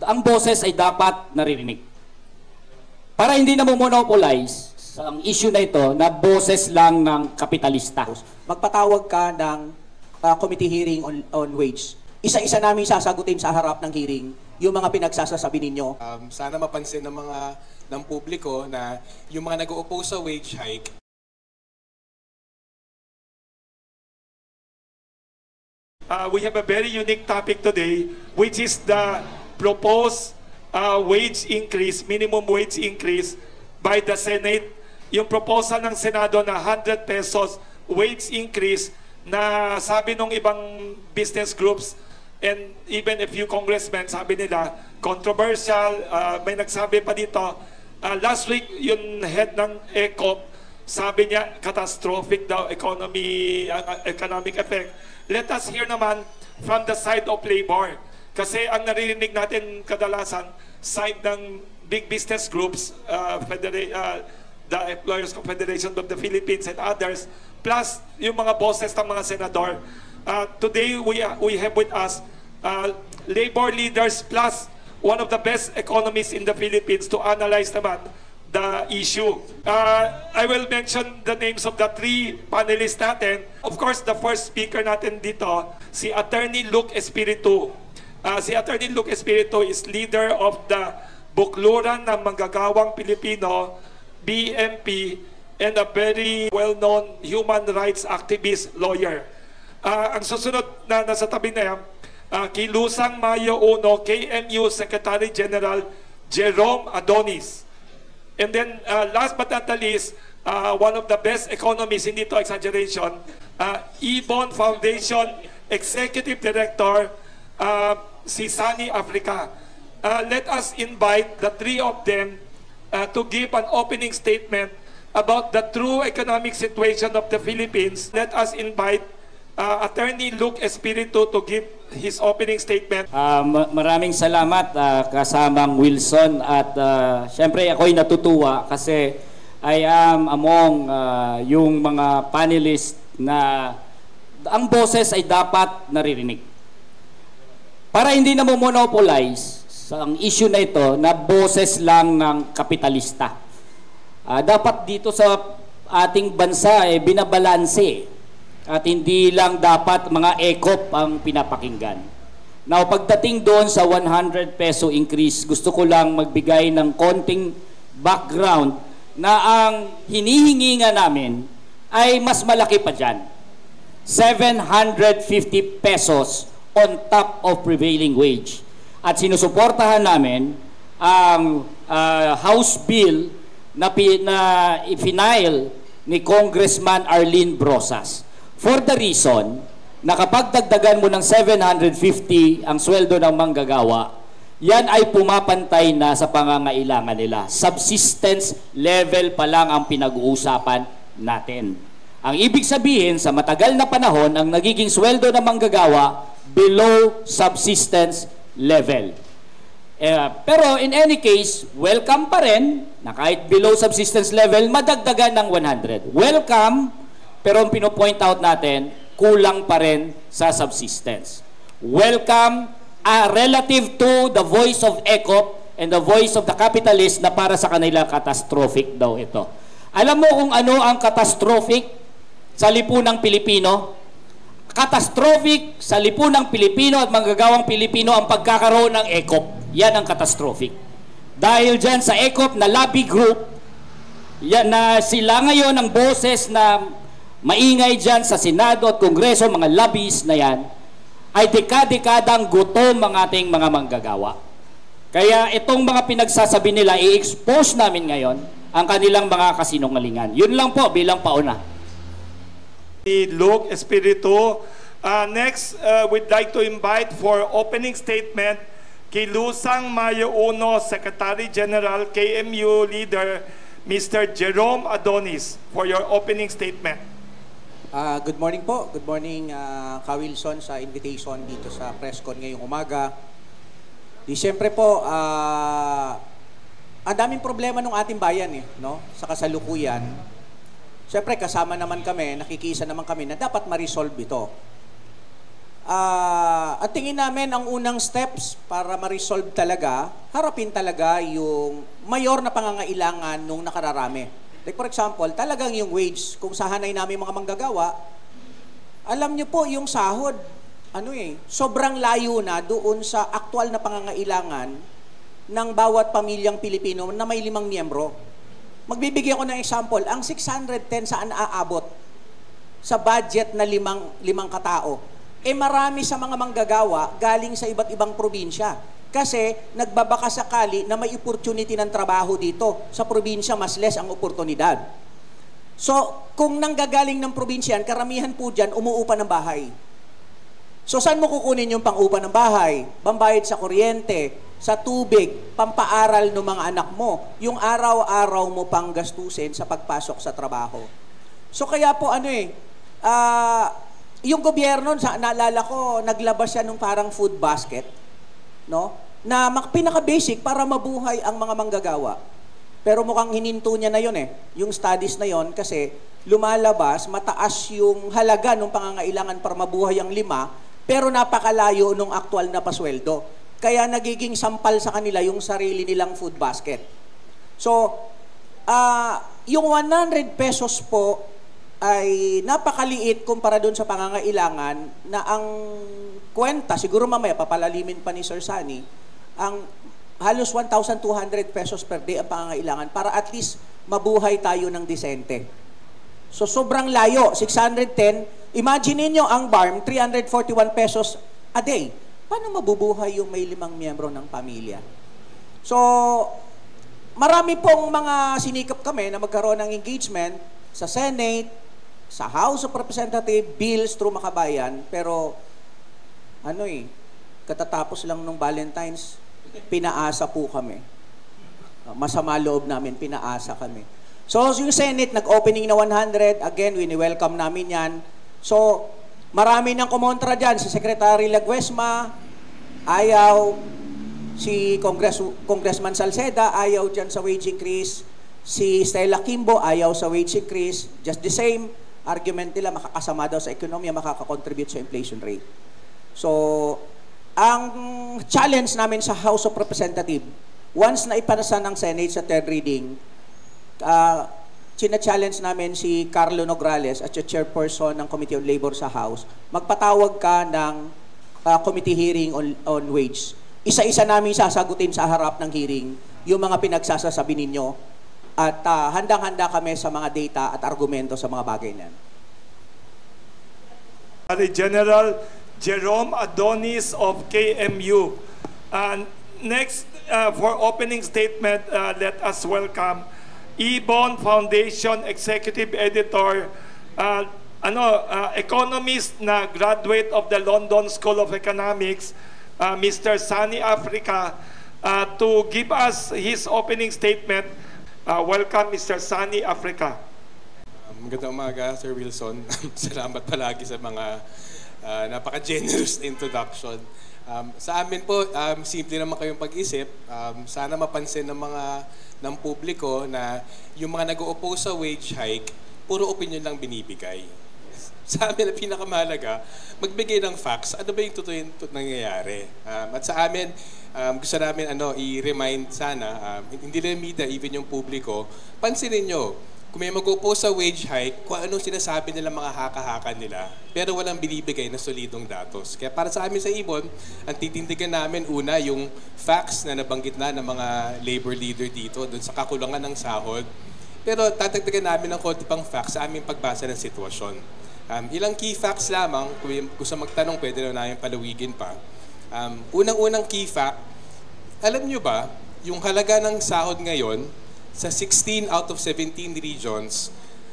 ang boses ay dapat naririnig. Para hindi na monopolize sa ang issue na ito na boses lang ng kapitalista. Magpatawag ka ng committee hearing on wage. Isa-isa namin sasagutin sa harap ng hearing yung mga pinagsasasabi ninyo. Sana mapansin ng publiko na yung mga nag-o-oppose sa wage hike, we have a very unique topic today, which is the proposed wage increase, minimum wage increase by the Senate. Yung proposal ng Senado na 100 pesos wage increase na sabi ng ibang business groups and even a few congressmen, sabi nila, controversial. May nagsabi pa dito, last week yung head ng ECOP, sabi niya, catastrophic daw economic effect. Let us hear naman from the side of labor. Kasi ang naririnig natin kadalasan, side ng big business groups, the Employers Confederation of the Philippines and others, plus yung mga bosses ng mga senador. Today, we have with us labor leaders plus one of the best economists in the Philippines to analyze naman the issue. I will mention the names of the three panelists natin. Of course, the first speaker natin dito, si Attorney Luke Espiritu. Si Attorney Luke Espiritu is leader of the Bukluran ng Manggagawang Pilipino, BMP, and a very well-known human rights activist lawyer. Ang susunod na nasa tabi na yan, Kilusang Mayo Uno, KMU Secretary General Jerome Adonis. And then, last but not the least, one of the best economists, hindi to exaggeration, Ibon Foundation Executive Director, si Sunny Africa. Let us invite the three of them to give an opening statement about the true economic situation of the Philippines. Let us invite Attorney Luke Espiritu to give his opening statement. Maraming salamat kasamang Wilson at syempre ako'y natutuwa kasi I am among yung mga panelists na ang boses ay dapat naririnig. Para hindi na monopolize sa ang issue na ito na boses lang ng kapitalista. Dapat dito sa ating bansa binabalanse at hindi lang dapat mga ECOP ang pinapakinggan. Now, pagdating doon sa 100 peso increase, gusto ko lang magbigay ng konting background na ang hinihingi nga namin ay mas malaki pa dyan. 750 pesos on top of prevailing wage. At sinusuportahan namin ang House Bill na i-file ni Congressman Arlene Brosas. For the reason na kapag dagdagan mo ng 750 ang sweldo ng manggagawa, yan ay pumapantay na sa pangangailangan nila. Subsistence level pa lang ang pinag-uusapan natin. Ang ibig sabihin, sa matagal na panahon, ang nagiging sweldo ng manggagawa below subsistence level. Pero in any case, welcome pa rin na kahit below subsistence level, madagdagan ng 100. Welcome, pero ang pinopoint out natin, kulang pa rin sa subsistence. Welcome, relative to the voice of ECOP and the voice of the capitalist na para sa kanila catastrophic daw ito. Alam mo kung ano ang catastrophic sa lipunang Pilipino? Catastrophic sa lipunang Pilipino at manggagawang Pilipino ang pagkakaroon ng ECOP. Yan ang catastrophic. Dahil dyan sa ECOP na lobby group, yan na sila ngayon ang boses na maingay dyan sa Senado at Kongreso, mga lobbies na yan, ay dekadang gutom ang ating mga manggagawa. Kaya itong mga pinagsasabi nila, i-expose namin ngayon ang kanilang mga kasinungalingan. Yun lang po bilang pauna. Luke Espiritu. Next, we'd like to invite for opening statement Kilusang Mayo Uno Secretary General KMU Leader Mr. Jerome Adonis for your opening statement. Good morning po. Good morning, Ka Wilson, sa invitation dito sa presscon ngayong umaga. Siyempre po, ang daming problema ng ating bayan no? Sa kasalukuyan. Siyempre, kasama naman kami, nakikiisa naman kami na dapat ma-resolve ito. At tingin namin ang unang steps para ma-resolve talaga, harapin talaga yung mayor na pangangailangan nung nakararami. Like for example, talagang yung wage, kung sahanay namin mga manggagawa, alam nyo po yung sahod, sobrang layo na doon sa aktual na pangangailangan ng bawat pamilyang Pilipino na may 5 miyembro. Magbibigay ko ng example, ang 610 saan aabot sa budget na 5 katao? Marami sa mga manggagawa galing sa iba't ibang probinsya. Kasi nagbabaka sakali na may opportunity ng trabaho dito. Sa probinsya, mas less ang oportunidad. So, kung nanggagaling ng probinsya, karamihan po dyan, umuupa ng bahay. So, saan mo kukunin yung pang-upa ng bahay? Pambayad sa kuryente, sa tubig, pampaaral ng mga anak mo, yung araw-araw mo pang gastusin sa pagpasok sa trabaho. So, kaya po yung gobyerno, naalala ko, naglabas siya ng parang food basket, no? Na pinaka-basic para mabuhay ang mga manggagawa. Pero mukhang hininto niya na yun yung studies na yon kasi lumalabas, mataas yung halaga ng pangangailangan para mabuhay ang 5, pero napakalayo nung aktual na pasweldo. Kaya nagiging sampal sa kanila yung sarili nilang food basket. So, yung 100 pesos po, ay napakaliit kumpara doon sa pangangailangan na ang kwenta, siguro mamaya papalalimin pa ni Sir Sunny, ang halos 1,200 pesos per day ang pangangailangan para at least mabuhay tayo ng disente. So sobrang layo, 610. Imagine niyo ang BARM, 341 pesos a day. Paano mabubuhay yung may 5 miyembro ng pamilya? So, marami pong mga sinikap kami na magkaroon ng engagement sa Senate, sa House of Representatives, bills through Makabayan, pero katatapos lang nung Valentine's, pinaasa po kami. Masama loob namin, pinaasa kami. So, yung Senate, nag-opening na 100, again, wini-welcome namin yan. So, marami nang kumontra dyan. Si Secretary Laguesma, ayaw. Si Congressman Salceda, ayaw dyan sa wage increase. Si Stella Kimbo, ayaw sa wage increase. Just the same argument nila, makakasama daw sa ekonomiya, makakakontribute sa inflation rate. So, ang challenge namin sa House of Representatives, once na ipanasa ng Senate sa third reading, china-challenge namin si Carlo Nograles at yung chairperson ng Committee on Labor sa House, magpatawag ka ng committee hearing on wage. Isa-isa namin sasagutin sa harap ng hearing yung mga pinagsasasabi ninyo. At handang-handa kami sa mga data at argumento sa mga bagay na yan. General Jerome Adonis of KMU. Next, for opening statement, let us welcome Ibon Foundation Executive Editor, economist na graduate of the London School of Economics, Mr. Sunny Africa, to give us his opening statement. Welcome, Mr. Sunny Africa. Magandang umaga, Sir Wilson. Salamat palagi sa mga napaka-generous na introduction. Sa amin po, simple naman kayong pag-isip. Sana mapansin ng publiko na yung mga nag-o-oppose sa wage hike, puro opinion lang binibigay. Sa amin, ang pinakamahalaga, magbigay ng facts. Ano ba yung totoo yung nangyayari? At sa amin, gusto namin i-remind sana, hindi lang media, even yung publiko, pansinin nyo, kung may mag-oppose sa wage hike, kung anong sinasabi nila mga haka-haka nila, pero walang binibigay na solidong datos. Kaya para sa amin sa Ibon, ang titindigan namin una yung facts na nabanggit na ng mga labor leader dito, doon sa kakulangan ng sahod. Pero tatagdagan namin ng konti pang facts sa aming pagbasa ng sitwasyon. Ilang key facts lamang, kung gusto magtanong, pwede na namin palawigin pa. Unang-unang key fact, alam nyo ba, yung halaga ng sahod ngayon, sa 16 out of 17 regions,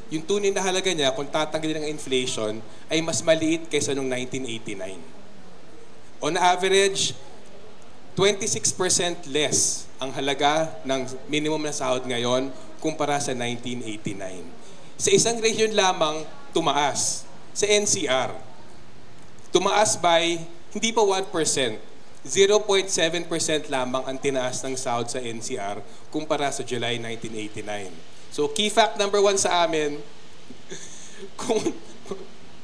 yung tunay na halaga niya, kung tatanggalin ng inflation, ay mas maliit kaysa noong 1989. On average, 26% less ang halaga ng minimum na sahod ngayon kumpara sa 1989. Sa isang region lamang, tumaas. Sa NCR, tumaas by hindi pa 1%, 0.7% lamang ang tinaas ng sahod sa NCR kumpara sa July 1989. So key fact number 1 sa amin,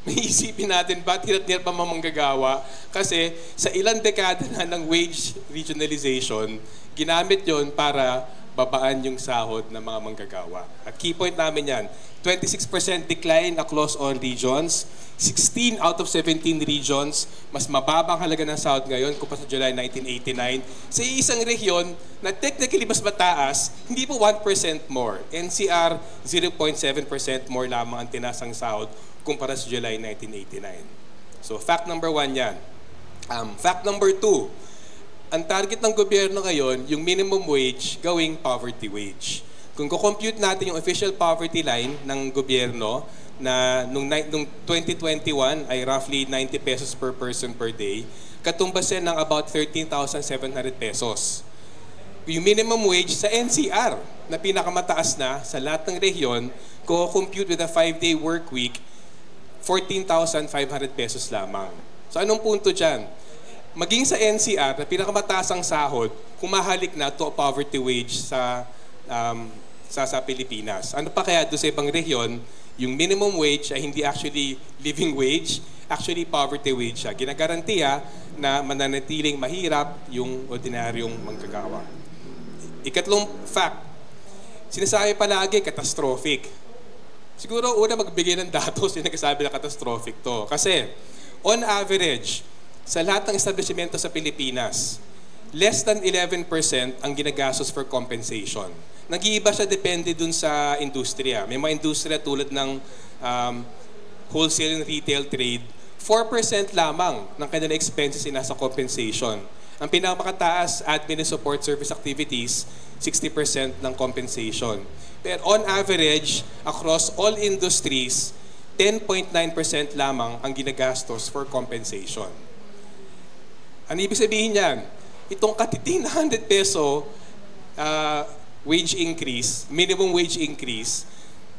may isipin natin ba't hirap-hirap pa manggagawa kasi sa ilang dekada na ng wage regionalization, ginamit yon para babaan yung sahod ng mga manggagawa. At key point namin yan, 26% decline across all regions, 16 out of 17 regions, mas mababang halaga ng sahod ngayon kumpara sa July 1989. Sa isang rehiyon na technically mas mataas, hindi po 1% more. NCR, 0.7% more lamang ang tinasang sahod kumpara sa July 1989. So fact number 1 yan. Fact number 2, ang target ng gobyerno ngayon, yung minimum wage gawing poverty wage. Kung kukompute natin yung official poverty line ng gobyerno na nung 2021 ay roughly 90 pesos per person per day, katumbas yan ng about 13,700 pesos. Yung minimum wage sa NCR na pinakamataas na sa lahat ng rehiyon, kukompute with a 5-day work week, 14,500 pesos lamang. So anong punto dyan? Maging sa NCR na pinakamataas ang sahod, kumahalik na to poverty wage sa Pilipinas. Ano pa kaya doon sa ibang rehiyon, yung minimum wage ay hindi actually living wage, actually poverty wage siya. Ginagarantiya na mananatiling mahirap yung ordinaryong manggagawa. Ikatlong fact, sinasabi palagi catastrophic. Siguro una magbigay ng datos yung nagsasabi na catastrophic to. Kasi on average, sa lahat ng establishmento sa Pilipinas, less than 11% ang ginagastos for compensation. Nag-iiba siya depende dun sa industriya. May mga industriya tulad ng wholesale and retail trade, 4% lamang ng kanilang expenses ay nasa compensation. Ang pinakamataas, admin and support service activities, 60% ng compensation. Pero on average, across all industries, 10.9% lamang ang ginagastos for compensation. Ano ibig sabihin yan? Itong katiting na 100 peso wage increase, minimum wage increase,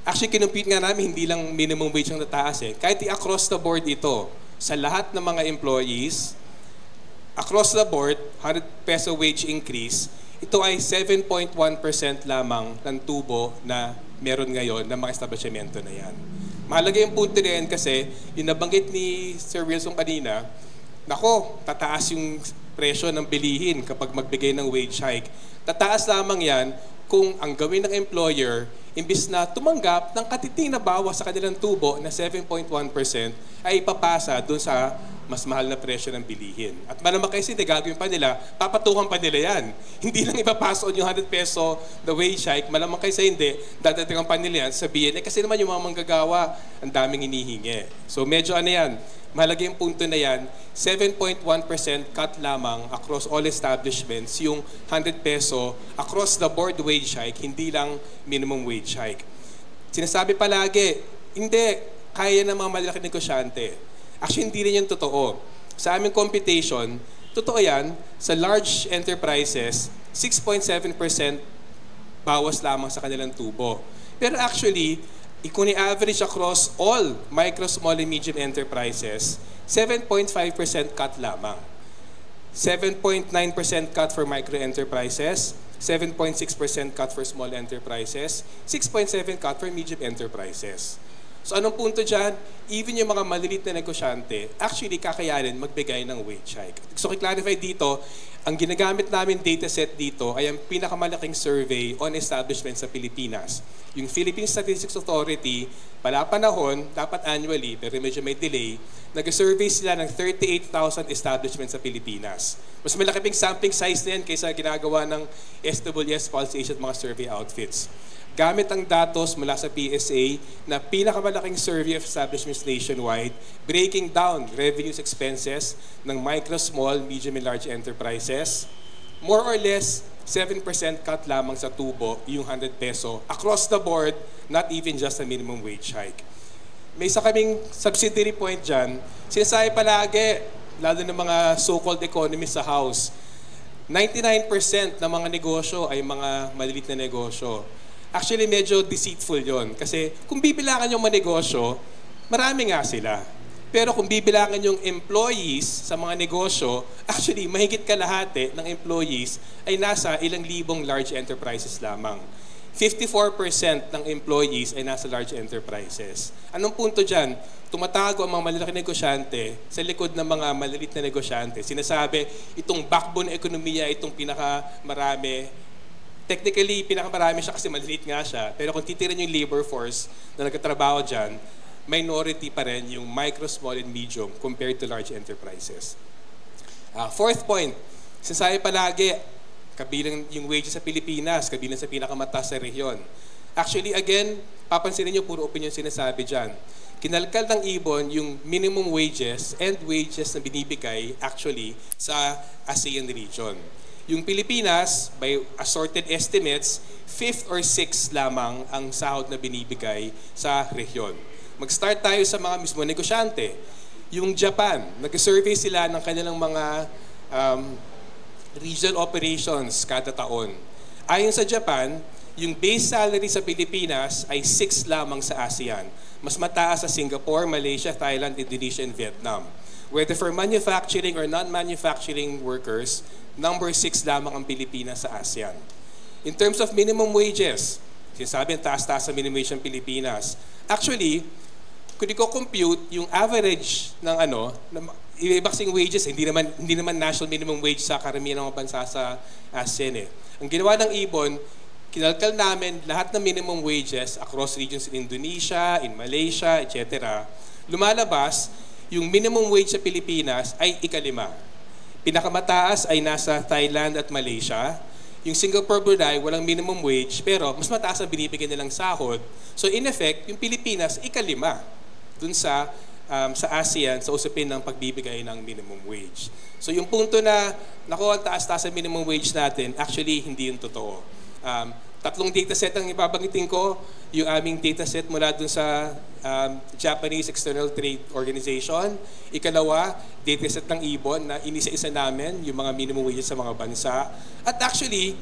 actually kinumpute nga namin, hindi lang minimum wage ang nataas eh. Kahit across the board ito, sa lahat ng mga employees, across the board, 100 peso wage increase, ito ay 7.1% lamang ng tubo na meron ngayon ng mga establishmento na yan. Mahalaga yung punto na yan kasi, yung nabanggit ni Sir Wilson kanina, nako, tataas yung presyo ng bilihin kapag magbigay ng wage hike. Tataas lamang yan kung ang gawin ng employer, imbis na tumanggap ng katiting na bawas sa kanilang tubo na 7.1%, ay ipapasa dun sa mas mahal na presyo ng bilihin. At malamang kasi hindi gagawin pa nila, papatukan pa nila yan. Hindi lang ipapasa yung 100 peso the wage hike, malamang kasi hindi, dadatingan pa nila yan, sabihin, kasi naman yung mga manggagawa, ang daming inihingi. So medyo ano yan, mahalaga yung punto na yan, 7.1% cut lamang across all establishments, yung 100 peso across the board wage hike, hindi lang minimum wage hike. Sinasabi palagi, hindi, kaya ng mga malalaking negosyante. Actually, hindi rin yung totoo. Sa aming computation, totoo yan, sa large enterprises, 6.7% bawas lamang sa kanilang tubo. Pero actually, kung i-average across all micro, small, and medium enterprises, 7.5% cut lamang. 7.9% cut for micro enterprises, 7.6% cut for small enterprises, 6.7% cut for medium enterprises. So anong punto dyan? Even yung mga maliliit na negosyante, actually kakayanin magbigay ng wage hike. So i-clarify dito, ang ginagamit namin dataset dito ay ang pinakamalaking survey on establishments sa Pilipinas. Yung Philippine Statistics Authority, pala panahon, dapat annually, pero medyo may delay, nag-survey sila ng 38,000 establishments sa Pilipinas. Mas malaki ping sampling size na yan kaysa ginagawa ng SWS, Pulse Asia at mga survey outfits. Gamit ang datos mula sa PSA na pinakamalaking survey of establishments nationwide, breaking down revenues expenses ng micro, small, medium, and large enterprises, more or less 7% cut lamang sa tubo yung 100 peso across the board, not even just a minimum wage hike. May isa kaming subsidiary point dyan. Sinasabi palagi, lalo ng mga so-called economists sa House, 99% ng mga negosyo ay mga maliit na negosyo. Actually, medyo deceitful yon. Kasi kung bibilangan yung mga negosyo, marami nga sila. Pero kung bibilangan yung employees sa mga negosyo, actually, mahigit kalahati ng employees ay nasa ilang libong large enterprises lamang. 54% ng employees ay nasa large enterprises. Anong punto dyan? Tumatago ang mga malalaki negosyante sa likod ng mga maliliit na negosyante. Sinasabi, itong backbone ekonomiya, itong pinakamarami. Technically, pinakamarami siya kasi maliliit nga siya. Pero kung titirin yung labor force na nagtatrabaho dyan, minority pa rin yung micro, small, and medium compared to large enterprises. Fourth point, sinasabi palagi, kabilang yung wages sa Pilipinas, kabilang sa pinakamataas sa rehiyon. Actually, again, papansinin nyo, puro opinion sinasabi dyan. Kinalkal ng ibon yung minimum wages and wages na binibigay actually sa ASEAN region. Yung Pilipinas, by assorted estimates, 5th or 6th lamang ang sahod na binibigay sa rehiyon. Mag-start tayo sa mga mismo negosyante. Yung Japan, nag-survey sila ng kanilang mga regional operations kada taon. Ayon sa Japan, yung base salary sa Pilipinas ay 6 lamang sa ASEAN. Mas mataas sa Singapore, Malaysia, Thailand, Indonesia, and Vietnam. Whether for manufacturing or non-manufacturing workers, number 6 lamang ang Pilipinas sa ASEAN. In terms of minimum wages, sinasabi ang taas-taas sa minimum wage ng Pilipinas. Actually, kung i-compute yung average ng iba-ibang wages, hindi naman national minimum wage sa karamihan ng mga bansa sa ASEAN eh. Ang ginawa ng ibon, kinalkal namin lahat ng minimum wages across regions in Indonesia, in Malaysia, etc. Lumalabas, yung minimum wage sa Pilipinas ay ika-5. Pinakamataas ay nasa Thailand at Malaysia. Yung Singapore, Brunei, walang minimum wage, pero mas mataas ang binibigyan nilang sahod. So in effect, yung Pilipinas, ika-5 dun sa ASEAN sa usapin ng pagbibigay ng minimum wage. So yung punto na nakuha ang taas-taas ang minimum wage natin, actually hindi yung totoo. Tatlong dataset ang ibabanggitin ko. Yung aming dataset mula dun sa Japanese External Trade Organization. Ikalawa, dataset ng ibon na inisa-isa namin yung mga minimum wages sa mga bansa. At actually,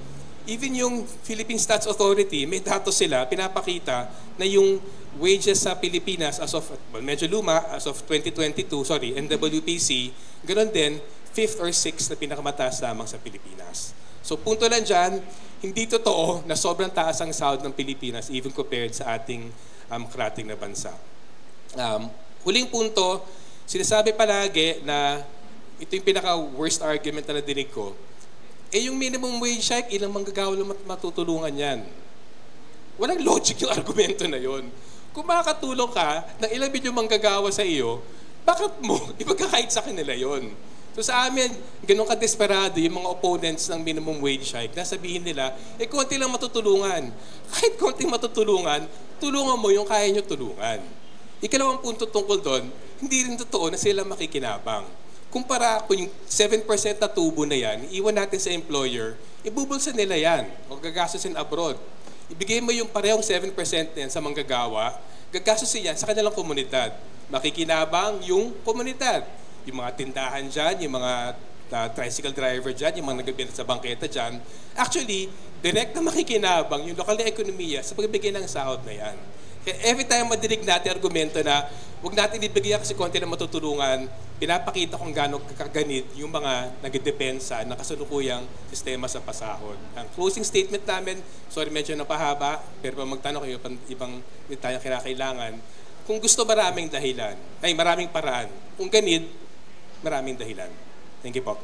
even yung Philippine Stats Authority, may datos sila, pinapakita na yung wages sa Pilipinas as of, medyo luma, as of 2022, NWPC, ganoon din, 5th or 6th na pinakamataas lamang sa Pilipinas. So punto lang dyan, hindi totoo na sobrang taas ang sahod ng Pilipinas even compared sa ating karating na bansa. Huling punto, sinasabi palagi na ito yung pinaka-worst argument na nadinig ko, yung minimum wage hike, ilang manggagawa lang matutulungan yan. Walang logic yung argumento na yon. Kung makakatulong ka ng ilang bilyong manggagawa sa iyo, bakit mo ipagkakait sa kanila yon? So sa amin, ganun ka-desperado yung mga opponents ng minimum wage hike na sabihin nila, konti lang matutulungan. Kahit konting matutulungan, tulungan mo yung kaya nyo tulungan. Ikalawang punto tungkol doon, hindi rin totoo na sila makikinabang. Kumpara kung yung 7% na tubo na yan, iwan natin sa employer, ibubulsa nila yan o gagastusin abroad. Ibigay mo yung parehong 7% na yan sa manggagawa, gagastusin yan sa kanilang komunidad. Makikinabang yung komunidad. Yung mga tindahan dyan, yung mga tricycle driver dyan, yung mga nagbibenta sa bangketa dyan. Actually, direct na makikinabang yung lokal na ekonomiya sa pagbibigay ng sahod na yan. Kaya every time madinig natin argumento na huwag natin ibigyan kasi konti na matutulungan, pinapakita kung gaano kaganit yung mga nagdedepensa ng kasalukuyang sistema sa pasahod. Ang closing statement namin, sorry medyo napahaba, pero magtanong kayo ibang tayong kinakailangan. Kung gusto maraming dahilan, maraming paraan. Kung ganit, maraming dahilan. Thank you po.